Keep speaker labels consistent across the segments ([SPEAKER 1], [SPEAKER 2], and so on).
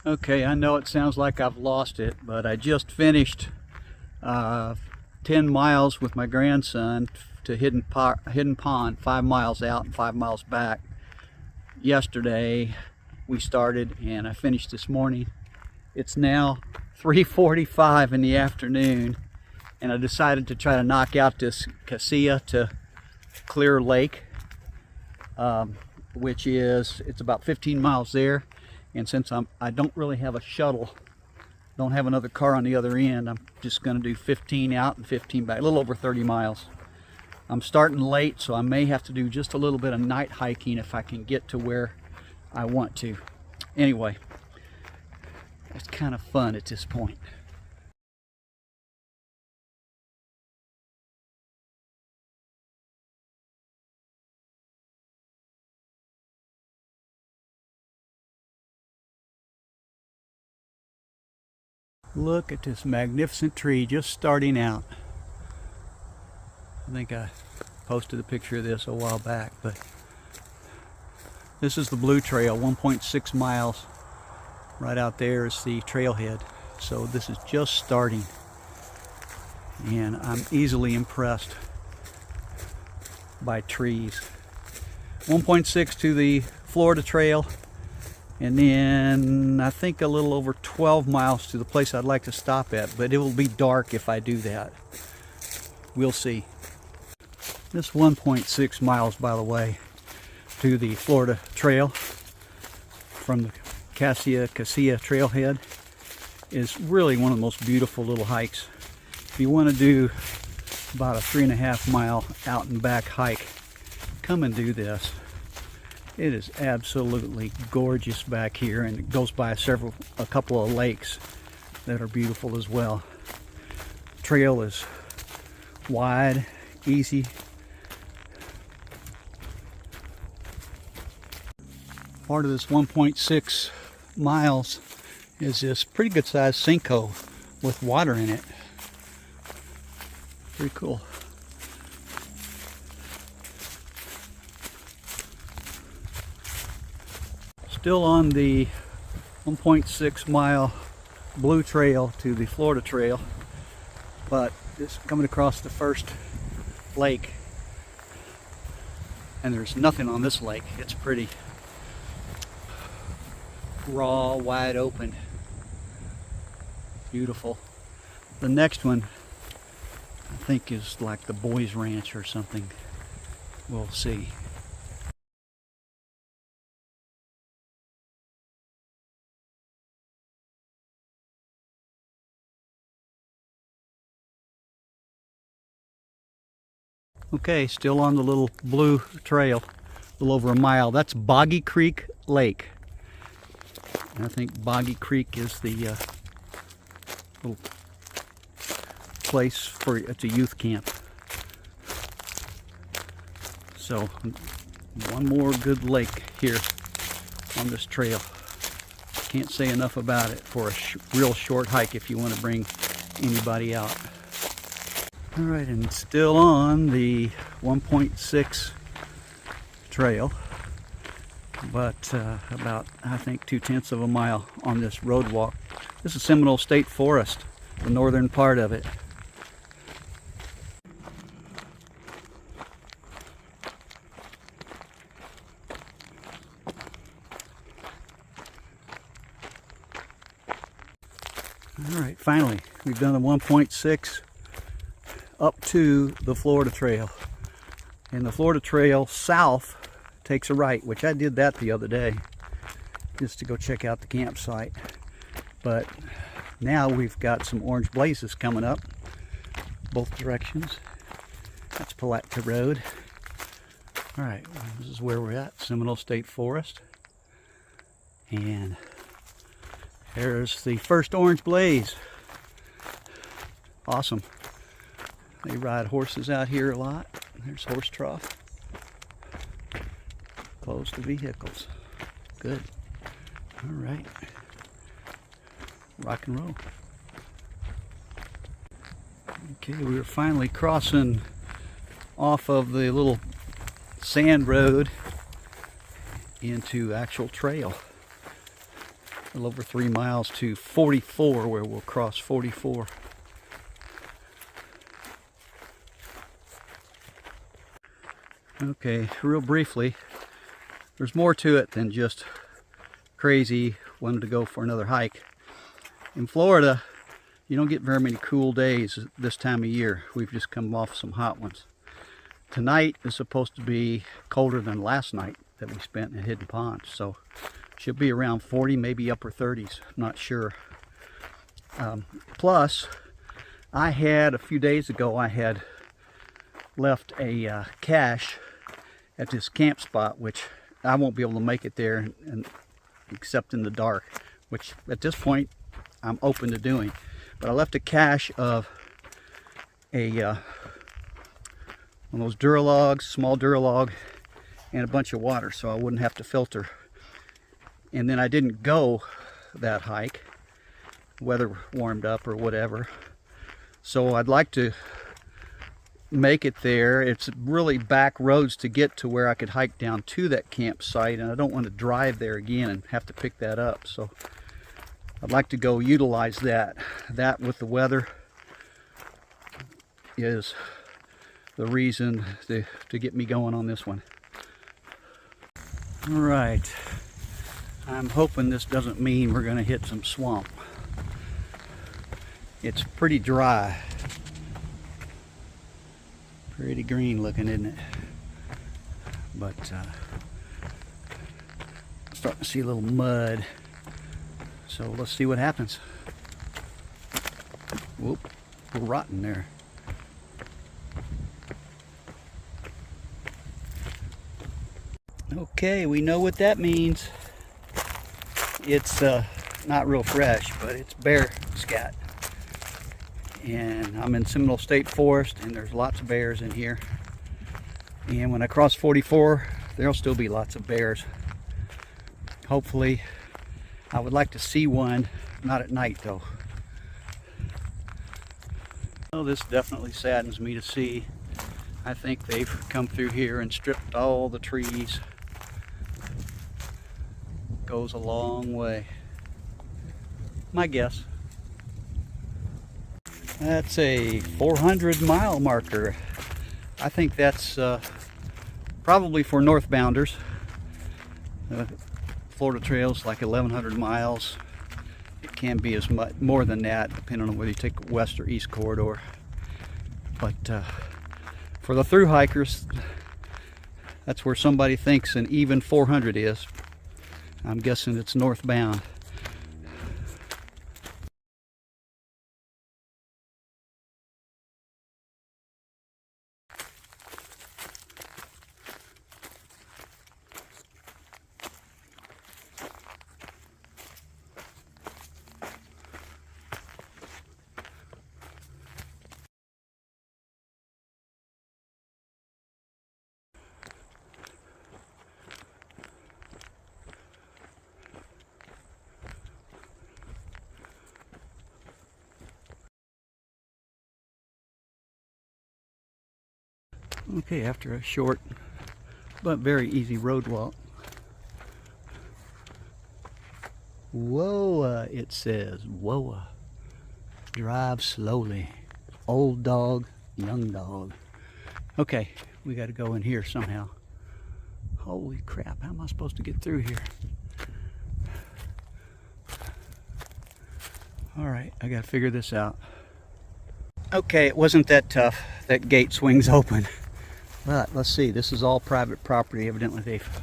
[SPEAKER 1] Okay, I know it sounds like I've lost it, but I just finished 10 miles with my grandson to Hidden Pond, 5 miles out and 5 miles back. Yesterday we started and I finished this morning. It's now 3:45 in the afternoon and I decided to try to knock out this Cassia to Clear Lake, which is, it's about 15 miles there. And since I don't really have a shuttle, don't have another car on the other end, I'm just going to do 15 out and 15 back, a little over 30 miles. I'm starting late, so I may have to do just a little bit of night hiking if I can get to where I want to. Anyway, it's kind of fun at this point. Look at this magnificent tree just starting out. I think I posted a picture of this a while back, but this is the Blue Trail, 1.6 miles. Right out there is the trailhead. So this is just starting, and I'm easily impressed by trees. 1.6 to the Florida Trail, and then I think a little over 12 miles to the place I'd like to stop at, but it will be dark if I do that. We'll see. This 1.6 miles, by the way, to the Florida Trail from the Cassia Trailhead is really one of the most beautiful little hikes. If you want to do about a 3.5 mile out and back hike, come and do this. It is absolutely gorgeous back here, and it goes by a couple of lakes that are beautiful as well. The trail is wide, easy. Part of this 1.6 miles is this pretty good sized sinkhole with water in it. Pretty cool. Still on the 1.6 mile Blue Trail to the Florida Trail, but just coming across the first lake, and there's nothing on this lake. It's pretty raw, wide open, beautiful. The next one I think is like the Boys Ranch or something. We'll see. Okay, still on the little Blue Trail, a little over a mile. That's Boggy Creek Lake. And I think Boggy Creek is the little place for, it's a youth camp. So one more good lake here on this trail. Can't say enough about it for a real short hike if you want to bring anybody out. All right, and still on the 1.6 trail, but about, I think, 2/10 of a mile on this road walk. This is Seminole State Forest, the northern part of it. All right, finally, we've done the 1.6 up to the Florida Trail. And the Florida Trail south takes a right, which I did that the other day just to go check out the campsite. But now we've got some orange blazes coming up both directions. That's Palatka Road. All right, this is where we're at, Seminole State Forest. And there's the first orange blaze. Awesome. They ride horses out here a lot. There's horse trough. Close to vehicles. Good. All right. Rock and roll. Okay, we were finally crossing off of the little sand road into actual trail. A little over 3 miles to 44, where we'll cross 44. Okay, real briefly, there's more to it than just crazy wanted to go for another hike. In Florida, you don't get very many cool days this time of year. We've just come off some hot ones. Tonight is supposed to be colder than last night that we spent in Hidden Pond, so should be around 40, maybe upper 30s, I'm not sure. Plus, I had a few days ago, I had left a cache at this camp spot, which I won't be able to make it there except in the dark, which at this point I'm open to doing. But I left a cache of one of those duralogs, small duralog, and a bunch of water, so I wouldn't have to filter. And then I didn't go that hike, weather warmed up or whatever, so I'd like to make it there. It's really back roads to get to where I could hike down to that campsite, and I don't want to drive there again and have to pick that up, so I'd like to go utilize that. That with the weather is the reason to get me going on this one. All right, I'm hoping this doesn't mean we're going to hit some swamp. It's pretty dry. Pretty green looking, isn't it? But I'm starting to see a little mud. So let's see what happens. Whoop, we're rotten there. Okay, we know what that means. It's not real fresh, but it's bear scat. And I'm in Seminole State Forest, and there's lots of bears in here. And when I cross 44, there'll still be lots of bears. Hopefully, I would like to see one, not at night though. Well, this definitely saddens me to see. I think they've come through here and stripped all the trees. Goes a long way. My guess. That's a 400-mile marker. I think that's probably for northbounders. Florida Trail's like 1,100 miles. It can be as much more than that, depending on whether you take the west or east corridor. But for the through hikers, that's where somebody thinks an even 400 is. I'm guessing it's northbound. Okay, after a short but very easy road walk. Whoa, it says, whoa. Drive slowly. Old dog, young dog. Okay, we got to go in here somehow. Holy crap, how am I supposed to get through here? All right, I got to figure this out. Okay, it wasn't that tough. That gate swings open. But let's see, this is all private property. Evidently they've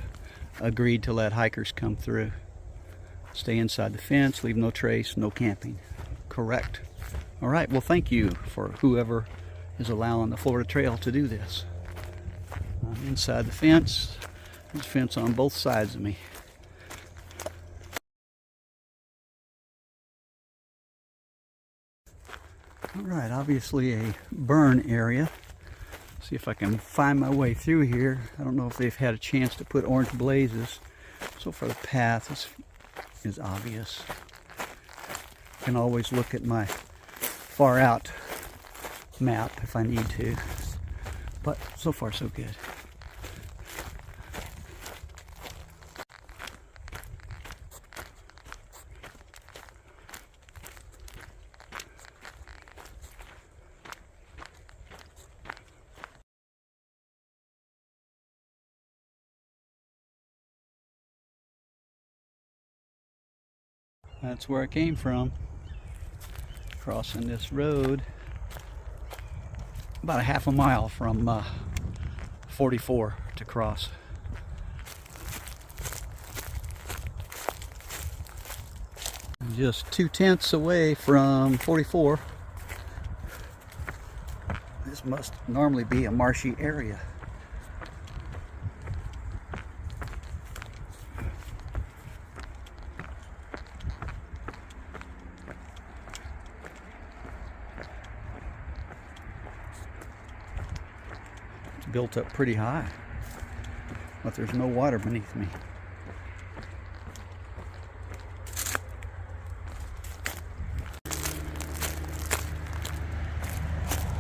[SPEAKER 1] agreed to let hikers come through. Stay inside the fence, leave no trace, no camping. Correct. All right, well, thank you for whoever is allowing the Florida Trail to do this. I'm inside the fence. There's a fence on both sides of me. All right, obviously a burn area. See if I can find my way through here. I don't know if they've had a chance to put orange blazes. So far the path is obvious. I can always look at my far out map if I need to. But so far so good. That's where I came from. Crossing this road about a half a mile from 44 to cross. Just 2/10 away from 44. This must normally be a marshy area. It's built up pretty high, but there's no water beneath me.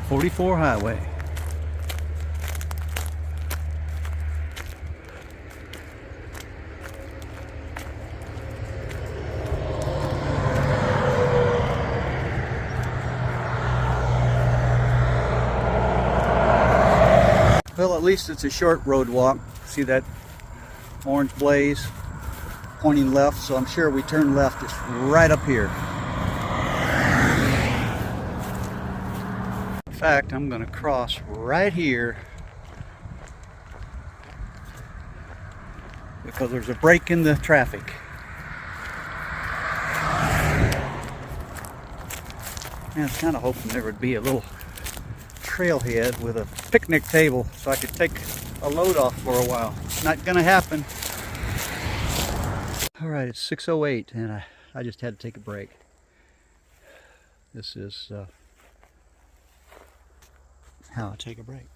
[SPEAKER 1] .44 highway. Well, at least it's a short road walk. See that orange blaze pointing left, so I'm sure we turn left. It's right up here. In fact, I'm going to cross right here because there's a break in the traffic. And I was kind of hoping there would be a little trailhead with a picnic table so I could take a load off for a while. Not going to happen. All right, it's 6:08 and I just had to take a break. This is how I take a break.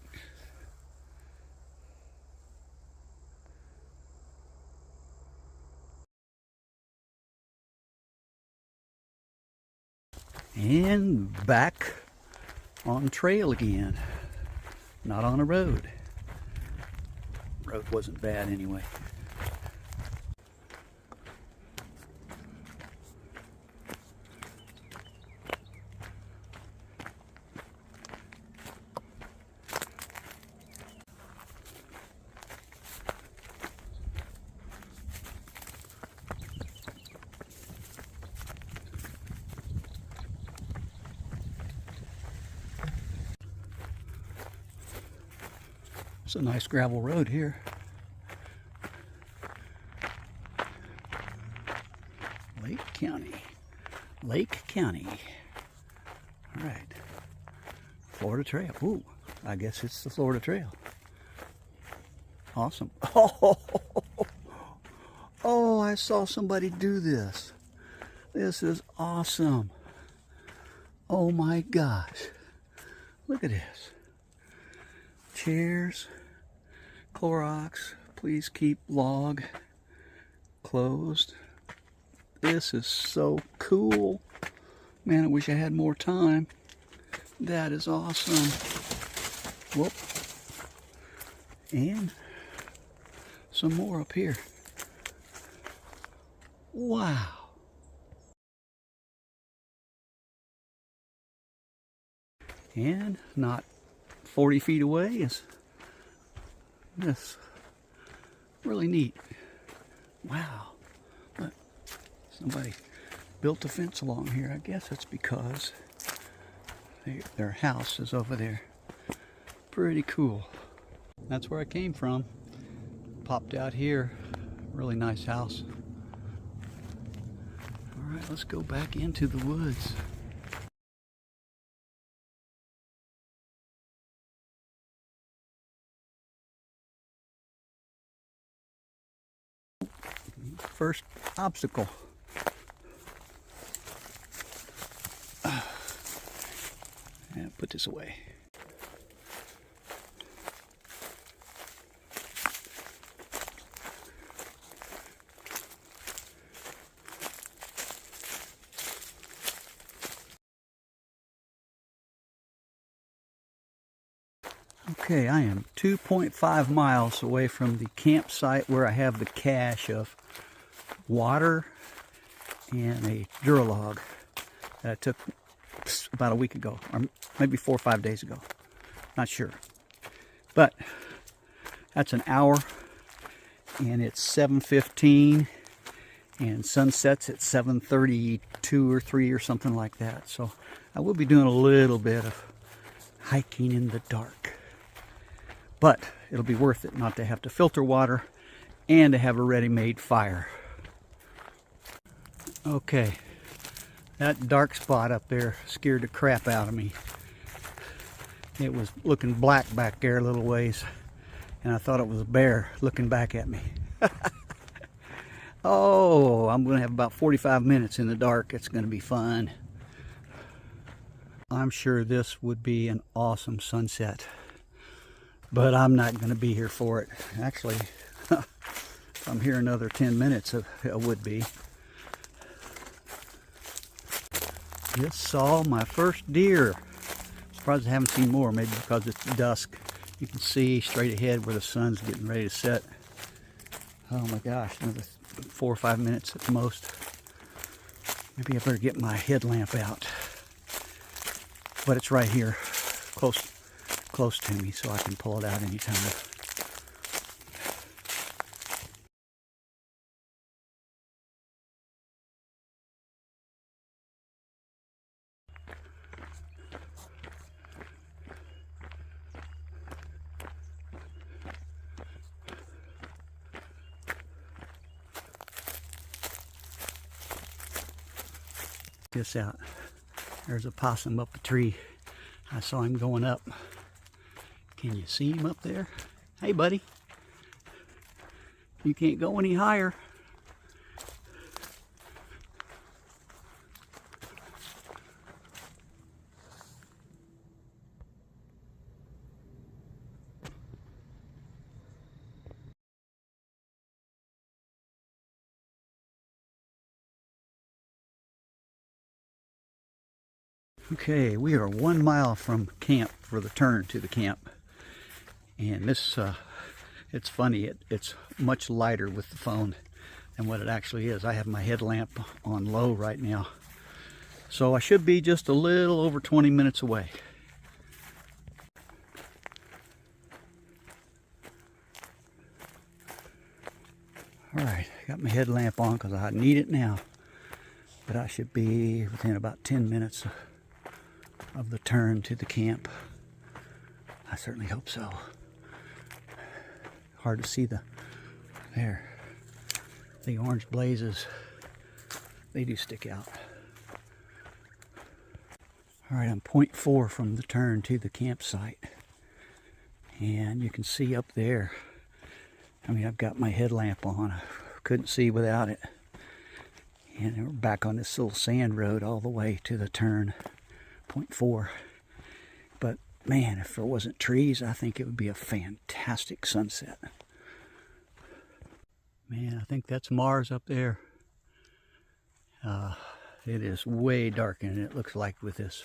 [SPEAKER 1] And back on trail again. Not on a road. Road wasn't bad anyway. It's a nice gravel road here. Lake County. All right. Florida Trail. Ooh, I guess it's the Florida Trail. Awesome. Oh, I saw somebody do this. This is awesome. Oh my gosh. Look at this. Chairs. Clorox, please keep log closed. This is so cool. Man, I wish I had more time. That is awesome. Whoop. And some more up here. Wow. And not 40 feet away is this. Really neat. Wow. Look, somebody built a fence along here. I guess it's because their house is over there. Pretty cool. That's where I came from. Popped out here. Really nice house. All right, let's go back into the woods. First obstacle. And put this away. Okay, I am 2.5 miles away from the campsite where I have the cache of water and a duralog that I took about a week ago, or maybe 4 or 5 days ago. Not sure. But that's an hour, and it's 7:15, and sunsets at 7:32 or 3 or something like that. So I will be doing a little bit of hiking in the dark, but it'll be worth it not to have to filter water and to have a ready-made fire. Okay, that dark spot up there scared the crap out of me. It was looking black back there a little ways, and I thought it was a bear looking back at me. Oh, I'm going to have about 45 minutes in the dark. It's going to be fun. I'm sure this would be an awesome sunset, but I'm not going to be here for it. Actually, if I'm here another 10 minutes, it would be. Just saw my first deer. Surprised I haven't seen more, maybe because it's dusk. You can see straight ahead where the sun's getting ready to set. Oh my gosh, another 4 or 5 minutes at the most. Maybe I better get my headlamp out. But it's right here, close to me, so I can pull it out anytime. This out. There's a possum up a tree. I saw him going up. Can you see him up there? Hey, buddy. You can't go any higher. Okay, we are 1 mile from camp for the turn to the camp. And this, it's funny, it's much lighter with the phone than what it actually is. I have my headlamp on low right now. So I should be just a little over 20 minutes away. All right, got my headlamp on because I need it now. But I should be within about 10 minutes of the turn to the camp. I certainly hope so. Hard to see the orange blazes. They do stick out. All right, I'm 0.4 from the turn to the campsite, and you can see up there. I mean, I've got my headlamp on. I couldn't see without it. And we're back on this little sand road all the way to the turn. 0.4. But man, if there wasn't trees, I think it would be a fantastic sunset. Man, I think that's Mars up there. It is way darker than it looks like with this.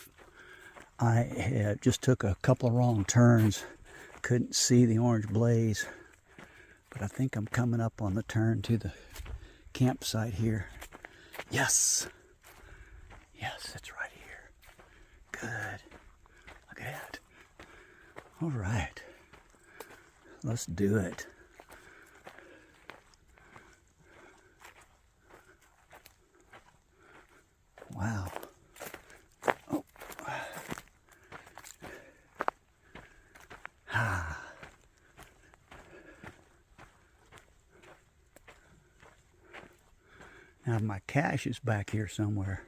[SPEAKER 1] I just took a couple of wrong turns. Couldn't see the orange blaze. But I think I'm coming up on the turn to the campsite here. Yes! Yes, it's right here. Good. Look at that. All right. Let's do it. Wow. Oh. Ah. Now my cache is back here somewhere.